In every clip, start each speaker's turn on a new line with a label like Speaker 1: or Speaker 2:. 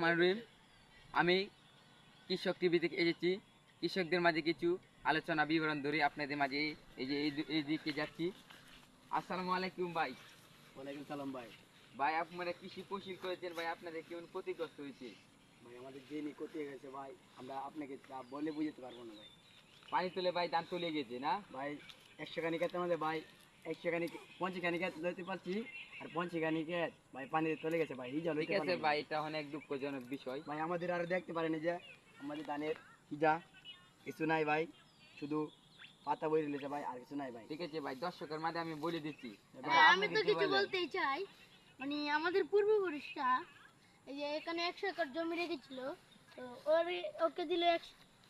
Speaker 1: রহিম, আমি কৃষক টিভি থেকে এসেছি। কৃষকদের মাঝে কিছু আলোচনা বিবরণ ধরে আপনাদের মাঝে এই যে এই দিকে যাচ্ছি। আসসালামু আলাইকুম ভাই।
Speaker 2: ওয়ালাইকুম সালাম ভাই।
Speaker 1: ভাই আপনারা কৃষি ফসল করেছেন ভাই, আপনাদের কেমন ক্ষতিগ্রস্ত হয়েছে?
Speaker 2: ভাই আমাদের যে ক্ষতি হয়ে গেছে ভাই, আমরা আপনাকে তা বলে বুঝাতে পারবো না ভাই।
Speaker 1: পানি তুলে ভাই ধান তুলে গেছে না
Speaker 2: ভাই 100 খানি খেতে আমাদের ভাই 100 খানি 50 খানি খেত লইতে পারছি, আর 50 খানি খেত ভাই পানিতে চলে গেছে ভাই। হিজা
Speaker 1: ঠিক
Speaker 2: লইতে
Speaker 1: আছে
Speaker 2: পারলাম না
Speaker 1: ভাই, এটা অনেক দুঃখজনক বিষয়।
Speaker 2: ভাই। আমাদের আর দেখতে পারেনি যে আমাদের ধানের হিজা কিছু নাই ভাই, শুধু পাতা বই রয়েছে ভাই, আর কিছু নাই ভাই।
Speaker 1: ঠিক আছে ভাই, দর্শকের মাঝে আমি বলে দিচ্ছি।
Speaker 3: আমি তো কিছু বলতেই চাই। মানে আমাদের পূর্বপুরুষরা এই যে এখানে 100 একর জমি রেখেছিল, তো ওকে দিল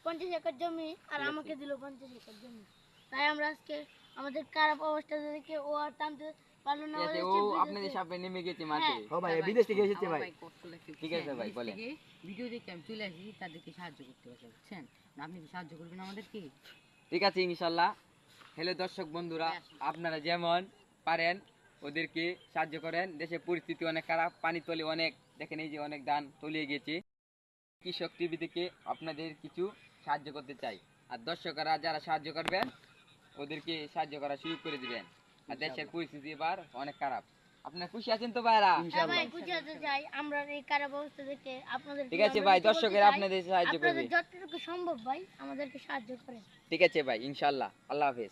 Speaker 3: 50 একর জমি, আর আমাকে দিল 50 একর জমি। তাই আমরা আজকে আমাদের খারাপ অবস্থা দেখে ও আর টানতে পারলো না।
Speaker 1: ও আপনাদের সামনে নেমে গেছে মাঠে।
Speaker 2: ও ভাই বিদেশ থেকে এসেছে ভাই।
Speaker 1: ঠিক আছে ভাই, বলেন।
Speaker 4: ভিডিও দেখে আমি চলে আসি, তাদেরকে সাহায্য করতে পারছি, বুঝছেন? আপনি কি সাহায্য করবেন আমাদেরকে?
Speaker 1: ঠিক আছে ইনশাল্লাহ। হ্যালো দর্শক বন্ধুরা, আপনারা যেমন পারেন ওদেরকে সাহায্য করেন। দেশের পরিস্থিতি অনেক খারাপ, পানি তলে অনেক, দেখেন এই যে অনেক ধান তলিয়ে গেছে। কৃষক টিভি থেকে আপনাদের কিছু সাহায্য করতে চাই, আর দর্শকরা যারা সাহায্য করবেন ওদেরকে সাহায্য করার সুযোগ করে দিবেন। আর দেশের পরিস্থিতি এবার অনেক খারাপ। আপনারা খুশি আছেন তো ভাইরা?
Speaker 3: হ্যাঁ ভাই, বুঝাতে চাই আমরা এই খারাপ অবস্থা দেখে আপনাদের।
Speaker 1: ঠিক আছে ভাই, দর্শকেরা আপনাদের সাহায্য করবে
Speaker 3: যতটুকু সম্ভব ভাই আমাদেরকে সাহায্য করেন।
Speaker 1: ঠিক আছে ভাই, ইনশাল্লাহ। আল্লাহ হাফেজ।